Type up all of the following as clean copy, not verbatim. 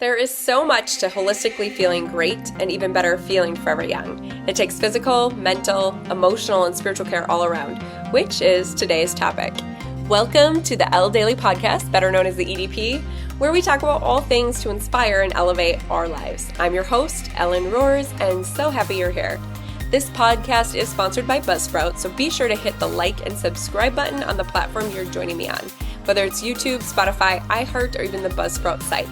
There is so much to holistically feeling great and even better feeling forever young. It takes physical, mental, emotional, and spiritual care all around, which is today's topic. Welcome to the Elle Daily Podcast, better known as the EDP, where we talk about all things to inspire and elevate our lives. I'm your host, Ellen Roars, and so happy you're here. This podcast is sponsored by Buzzsprout, so be sure to hit the like and subscribe button on the platform you're joining me on, whether it's YouTube, Spotify, iHeart, or even the Buzzsprout site.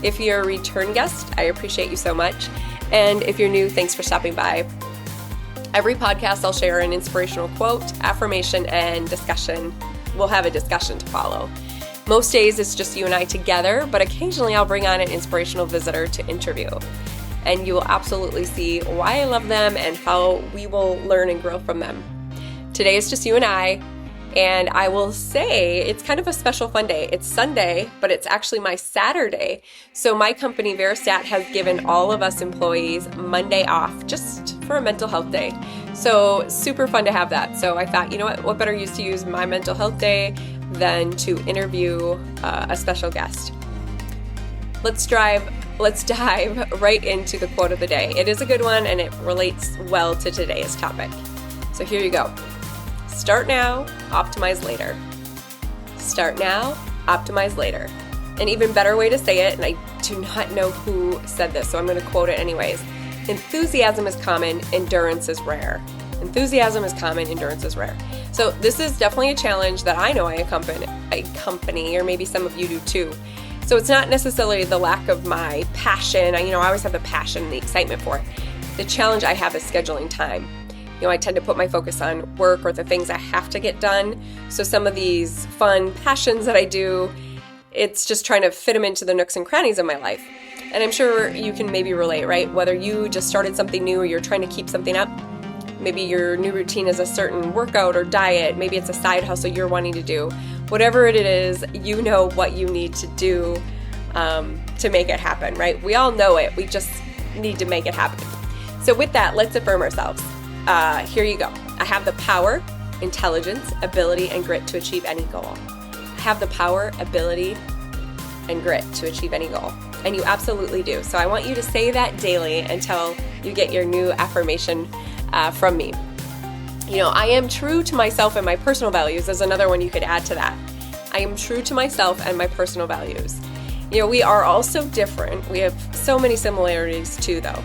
If you're a return guest, I appreciate you so much. And if you're new, thanks for stopping by. Every podcast, I'll share an inspirational quote, affirmation, and discussion. We'll have a discussion to follow. Most days, it's just you and I together, but occasionally I'll bring on an inspirational visitor to interview. And you will absolutely see why I love them and how we will learn and grow from them. Today is just you and I will say it's kind of a special fun day. It's Sunday, but it's actually my Saturday. So my company, Veristat, has given all of us employees Monday off just for a mental health day. So super fun to have that. So I thought, you know what better use to use my mental health day than to interview a special guest. Let's dive right into the quote of the day. It is a good one and it relates well to today's topic. So here you go. Start now, optimize later. Start now, optimize later. An even better way to say it, and I do not know who said this, so I'm going to quote it anyways. Enthusiasm is common, endurance is rare. Enthusiasm is common, endurance is rare. So this is definitely a challenge that I know I accompany, or maybe some of you do too. So it's not necessarily the lack of my passion. I always have the passion and the excitement for it. The challenge I have is scheduling time. I tend to put my focus on work or the things I have to get done. So some of these fun passions that I do, it's just trying to fit them into the nooks and crannies of my life. And I'm sure you can maybe relate, right? Whether you just started something new or you're trying to keep something up. Maybe your new routine is a certain workout or diet. Maybe it's a side hustle you're wanting to do. Whatever it is, you know what you need to do to make it happen, right? We all know it. We just need to make it happen. So with that, let's affirm ourselves. Here you go. I have the power, intelligence, ability, and grit to achieve any goal. I have the power, ability, and grit to achieve any goal. And you absolutely do. So I want you to say that daily until you get your new affirmation from me. I am true to myself and my personal values. There's another one you could add to that. I am true to myself and my personal values. We are all so different. We have so many similarities too, though.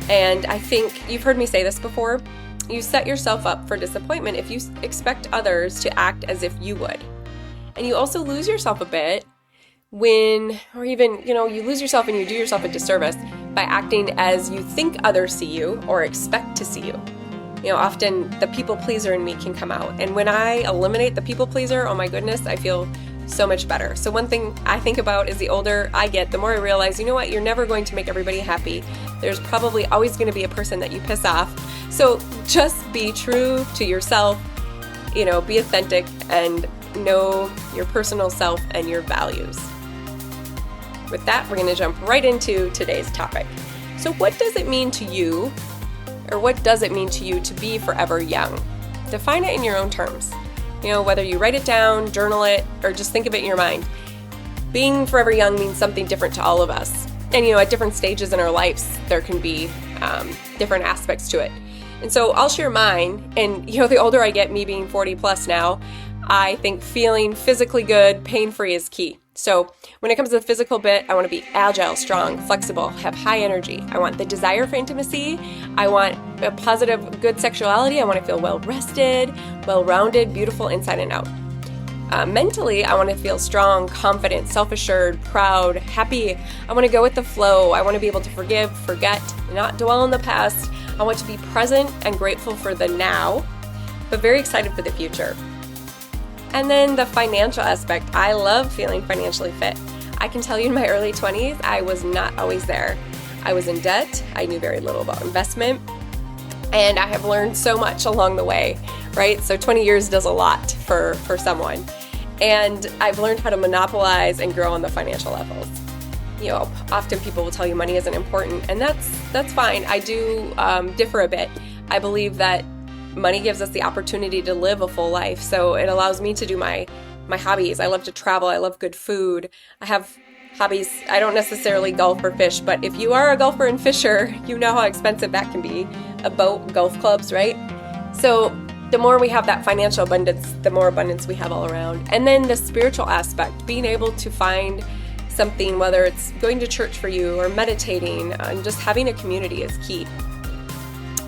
And I think you've heard me say this before. You set yourself up for disappointment if you expect others to act as if you would. And you also lose yourself a bit you lose yourself and you do yourself a disservice by acting as you think others see you or expect to see you. Often the people pleaser in me can come out. And when I eliminate the people pleaser, oh my goodness, I feel so much better. So one thing I think about is the older I get, the more I realize, you're never going to make everybody happy. There's probably always going to be a person that you piss off. So just be true to yourself, be authentic and know your personal self and your values. With that, we're going to jump right into today's topic. So what does it mean to you, or what does it mean to you to be forever young? Define it in your own terms. Whether you write it down, journal it, or just think of it in your mind. Being forever young means something different to all of us. And, at different stages in our lives, there can be different aspects to it. And so I'll share mine. And, the older I get, me being 40 plus now, I think feeling physically good, pain-free is key. So when it comes to the physical bit, I want to be agile, strong, flexible, have high energy. I want the desire for intimacy. I want a positive, good sexuality. I want to feel well-rested, well-rounded, beautiful inside and out. Mentally, I want to feel strong, confident, self-assured, proud, happy. I want to go with the flow. I want to be able to forgive, forget, not dwell in the past. I want to be present and grateful for the now, but very excited for the future. And then the financial aspect. I love feeling financially fit. I can tell you in my early 20s, I was not always there. I was in debt. I knew very little about investment. And I have learned so much along the way, right? So 20 years does a lot for someone. And I've learned how to monopolize and grow on the financial levels. Often people will tell you money isn't important, and that's fine. I do differ a bit. I believe that money gives us the opportunity to live a full life. So it allows me to do my hobbies. I love to travel. I love good food. I have hobbies. I don't necessarily golf or fish, but if you are a golfer and fisher, you know how expensive that can be. A boat, golf clubs, right? So the more we have that financial abundance, the more abundance we have all around. And then the spiritual aspect, being able to find something, whether it's going to church for you or meditating, and just having a community is key.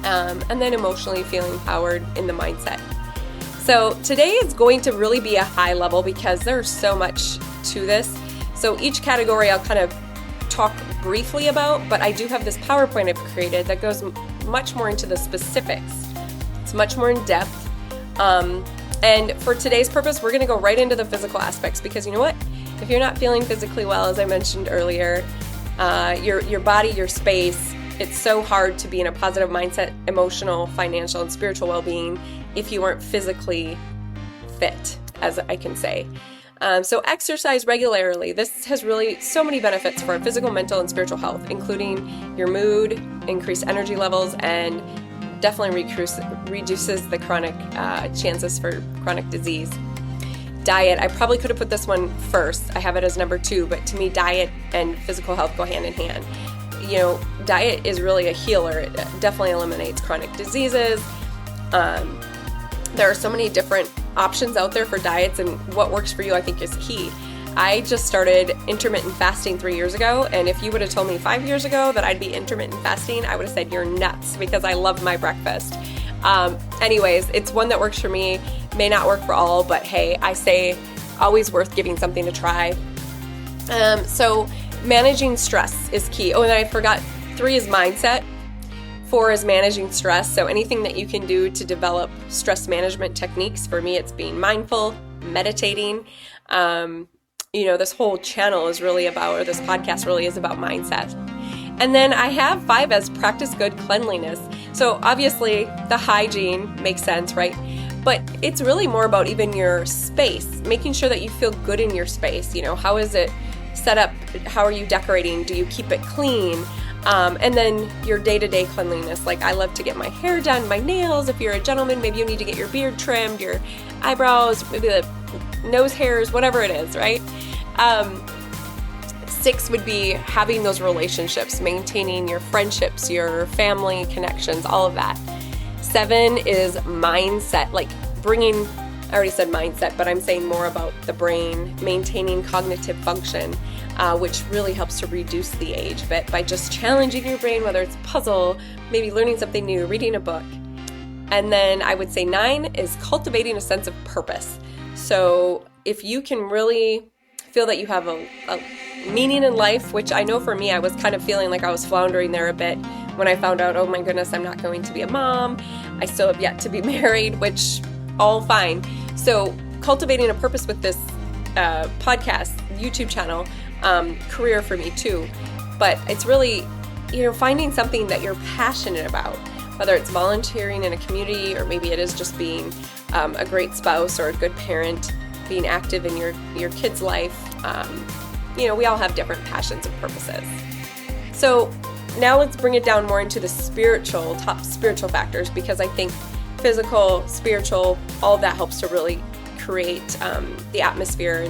And then emotionally feeling empowered in the mindset. So today is going to really be a high level because there's so much to this. So each category I'll kind of talk briefly about, but I do have this PowerPoint I've created that goes much more into the specifics. It's much more in depth. And for today's purpose, we're going to go right into the physical aspects because you know what? If you're not feeling physically well, as I mentioned earlier, your body, your space, it's so hard to be in a positive mindset, emotional, financial, and spiritual well-being if you aren't physically fit, as I can say. So exercise regularly. This has really so many benefits for physical, mental, and spiritual health, including your mood, increased energy levels, and definitely reduces the chronic chances for chronic disease. Diet, I probably could have put this one first. I have it as number 2, but to me, diet and physical health go hand in hand. You know, diet is really a healer. It definitely eliminates chronic diseases. There are so many different options out there for diets, and what works for you I think is key. I just started intermittent fasting 3 years ago, and if you would have told me 5 years ago that I'd be intermittent fasting, I would have said you're nuts because I love my breakfast. Anyways, it's one that works for me, may not work for all, but hey, I say always worth giving something to try. So managing stress is key. Oh, and I forgot, 3 is mindset. 4 is managing stress. So anything that you can do to develop stress management techniques. For me, it's being mindful, meditating. This whole channel is really about, or this podcast really is about mindset. And then I have 5 as practice good cleanliness. So obviously the hygiene makes sense, right? But it's really more about even your space, making sure that you feel good in your space. You know, how is it set up? How are you decorating? Do you keep it clean? And then your day-to-day cleanliness. Like I love to get my hair done, my nails. If you're a gentleman, maybe you need to get your beard trimmed, your eyebrows, maybe the nose hairs, whatever it is, right? 6 would be having those relationships, maintaining your friendships, your family connections, all of that. 7 is mindset, like bringing, I already said mindset, but I'm saying more about the brain, maintaining cognitive function, which really helps to reduce the age but by just challenging your brain, whether it's a puzzle, maybe learning something new, reading a book. And then I would say 9 is cultivating a sense of purpose. So if you can really feel that you have a meaning in life, which I know for me, I was kind of feeling like I was floundering there a bit when I found out, oh my goodness, I'm not going to be a mom. I still have yet to be married, which all fine. So cultivating a purpose with this podcast, YouTube channel, career for me too. But it's really, finding something that you're passionate about, whether it's volunteering in a community or maybe it is just being a great spouse or a good parent, being active in your kid's life. We all have different passions and purposes. So now let's bring it down more into the top spiritual factors, because I think physical, spiritual, all of that helps to really create the atmosphere,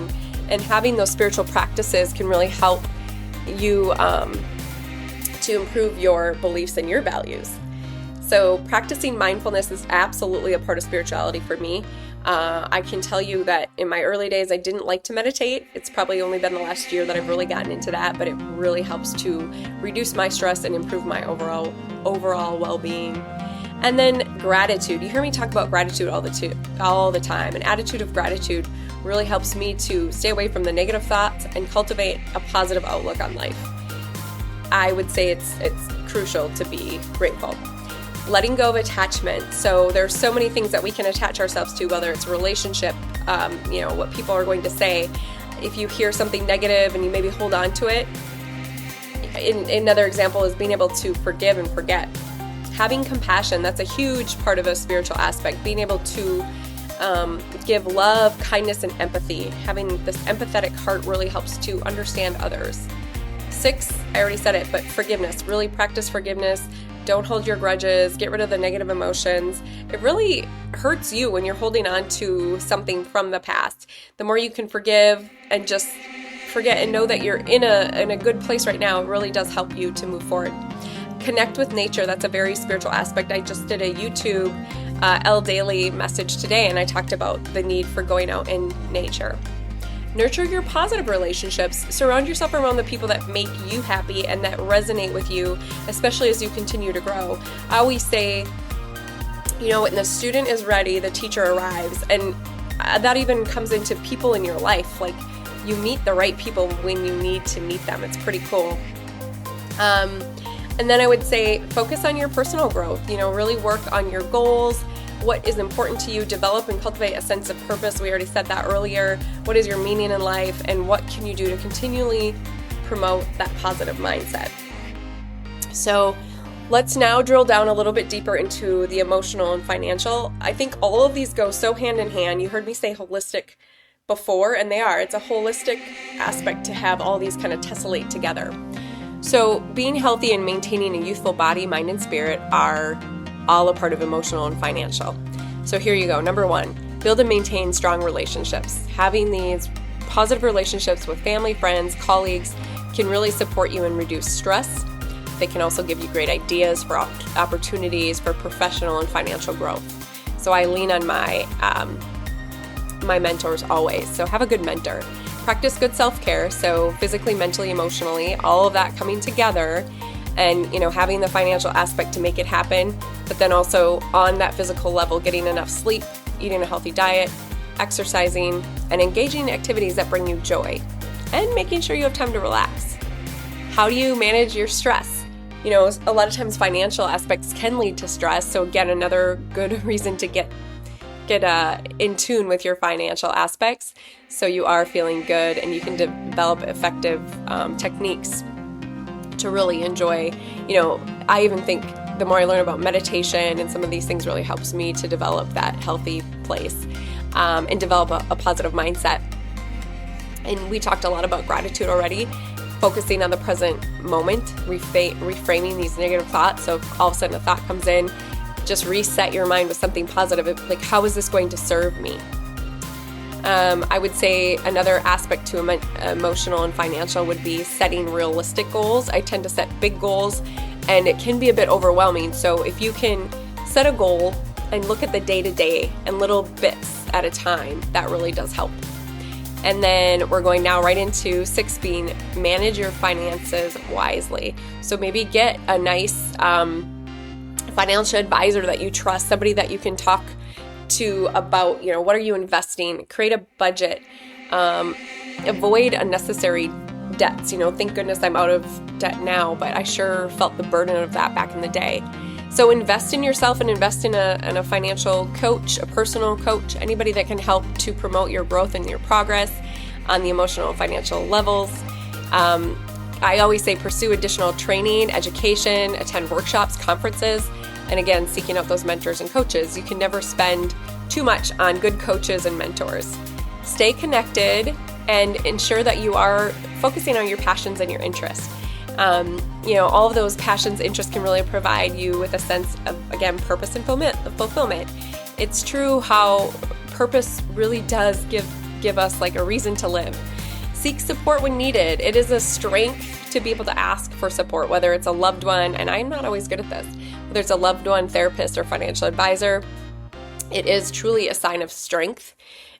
and having those spiritual practices can really help you to improve your beliefs and your values. So practicing mindfulness is absolutely a part of spirituality for me. I can tell you that in my early days, I didn't like to meditate. It's probably only been the last year that I've really gotten into that, but it really helps to reduce my stress and improve my overall well-being. And then gratitude. You hear me talk about gratitude all the time. An attitude of gratitude really helps me to stay away from the negative thoughts and cultivate a positive outlook on life. I would say it's crucial to be grateful. Letting go of attachment. So there's so many things that we can attach ourselves to, whether it's a relationship, what people are going to say. If you hear something negative and you maybe hold on to it. Another example is being able to forgive and forget. Having compassion, that's a huge part of a spiritual aspect. Being able to give love, kindness, and empathy. Having this empathetic heart really helps to understand others. 6, I already said it, but forgiveness. Really practice forgiveness. Don't hold your grudges. Get rid of the negative emotions. It really hurts you when you're holding on to something from the past. The more you can forgive and just forget and know that you're in a good place right now really does help you to move forward. Connect with nature. That's a very spiritual aspect. I just did a YouTube L Daily message today, and I talked about the need for going out in nature. Nurture your positive relationships. Surround yourself around the people that make you happy and that resonate with you, especially as you continue to grow. I always say, when the student is ready, the teacher arrives. And that even comes into people in your life. Like, you meet the right people when you need to meet them. It's pretty cool. And then I would say focus on your personal growth. Really work on your goals. What is important to you, develop and cultivate a sense of purpose. We already said that earlier. What is your meaning in life, and what can you do to continually promote that positive mindset? So let's now drill down a little bit deeper into the emotional and financial. I think all of these go so hand in hand. You heard me say holistic before, and they are. It's a holistic aspect to have all these kind of tessellate together. So being healthy and maintaining a youthful body, mind, and spirit are all a part of emotional and financial. So here you go. Number 1, build and maintain strong relationships. Having these positive relationships with family, friends, colleagues can really support you and reduce stress. They can also give you great ideas for opportunities for professional and financial growth. So I lean on my mentors always. So have a good mentor. Practice good self-care. So physically, mentally, emotionally, all of that coming together. And, having the financial aspect to make it happen, but then also on that physical level, getting enough sleep, eating a healthy diet, exercising, and engaging in activities that bring you joy, and making sure you have time to relax. How do you manage your stress? A lot of times financial aspects can lead to stress. So again, another good reason to get in tune with your financial aspects so you are feeling good and you can develop effective techniques to really enjoy. I even think the more I learn about meditation and some of these things really helps me to develop that healthy place and develop a positive mindset. And we talked a lot about gratitude already, focusing on the present moment, reframing these negative thoughts. So if all of a sudden a thought comes in, just reset your mind with something positive. Like, how is this going to serve me? I would say another aspect to emotional and financial would be setting realistic goals. I tend to set big goals, and it can be a bit overwhelming. So if you can set a goal and look at the day-to-day and little bits at a time, that really does help. And then we're going now right into 6 being manage your finances wisely. So maybe get a nice financial advisor that you trust, somebody that you can talk to about, what are you investing? Create a budget. Avoid unnecessary debts. Thank goodness I'm out of debt now, but I sure felt the burden of that back in the day. So invest in yourself and invest in a financial coach, a personal coach, anybody that can help to promote your growth and your progress on the emotional and financial levels. I always say pursue additional training, education, attend workshops, conferences, and again, seeking out those mentors and coaches. You can never spend too much on good coaches and mentors. Stay connected and ensure that you are focusing on your passions and your interests. All of those passions, interests can really provide you with a sense of, again, purpose and fulfillment. It's true how purpose really does give us like a reason to live. Seek support when needed. It is a strength to be able to ask for support, whether it's a loved one, and I'm not always good at this, whether it's a loved one, therapist, or financial advisor. It is truly a sign of strength,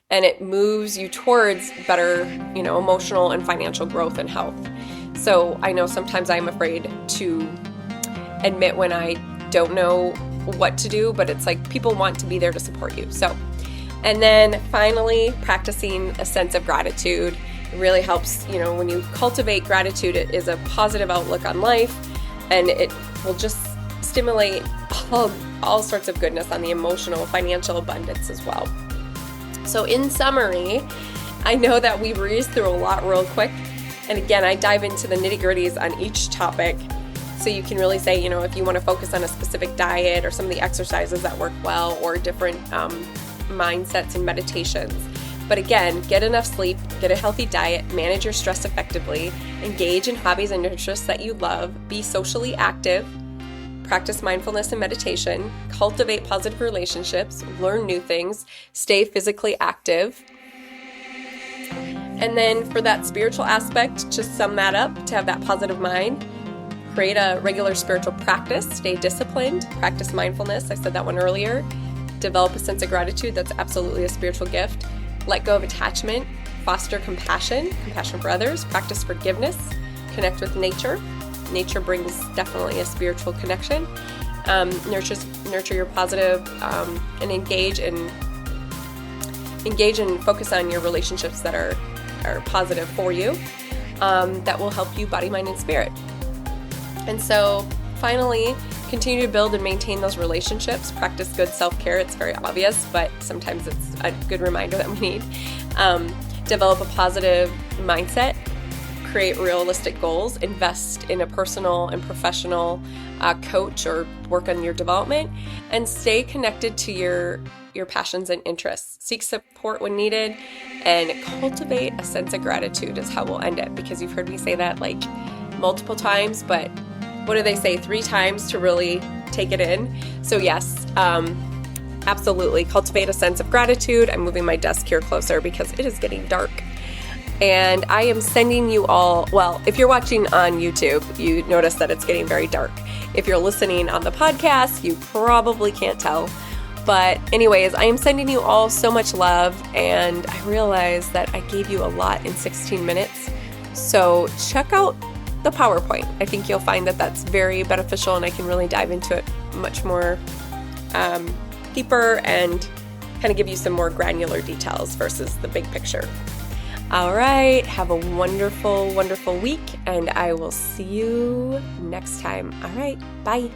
and it moves you towards better, emotional and financial growth and health. So I know sometimes I'm afraid to admit when I don't know what to do, but it's like people want to be there to support you. So, and then finally, practicing a sense of gratitude. It really helps, when you cultivate gratitude, it is a positive outlook on life, and it will just stimulate all sorts of goodness on the emotional, financial abundance as well. So in summary, I know that we breezed through a lot real quick. And again, I dive into the nitty-gritties on each topic. So you can really say, if you want to focus on a specific diet or some of the exercises that work well, or different mindsets and meditations. But again, get enough sleep, get a healthy diet, manage your stress effectively, engage in hobbies and interests that you love, be socially active, practice mindfulness and meditation, cultivate positive relationships, learn new things, stay physically active, And then for that spiritual aspect, to sum that up, to have that positive mind, create a regular spiritual practice, stay disciplined, practice mindfulness. I said that one earlier. Develop a sense of gratitude. That's absolutely a spiritual gift. Let go of attachment, foster compassion for others, practice forgiveness, connect with nature. Nature brings definitely a spiritual connection. Nurture your positive and engage and focus on your relationships that are positive for you. That will help you body, mind, and spirit. And so finally, continue to build and maintain those relationships. Practice good self-care. It's very obvious, but sometimes it's a good reminder that we need. Develop a positive mindset. Create realistic goals. Invest in a personal and professional coach or work on your development. And stay connected to your passions and interests. Seek support when needed. And cultivate a sense of gratitude is how we'll end it, because you've heard me say that like multiple times, but what do they say? 3 times to really take it in. So yes, absolutely. Cultivate a sense of gratitude. I'm moving my desk here closer because it is getting dark. And I am sending you all, well, if you're watching on YouTube, you notice that it's getting very dark. If you're listening on the podcast, you probably can't tell. But anyways, I am sending you all so much love, and I realize that I gave you a lot in 16 minutes. So check out the PowerPoint. I think you'll find that that's very beneficial, and I can really dive into it much more deeper and kind of give you some more granular details versus the big picture. All right, have a wonderful, wonderful week, and I will see you next time. All right, bye.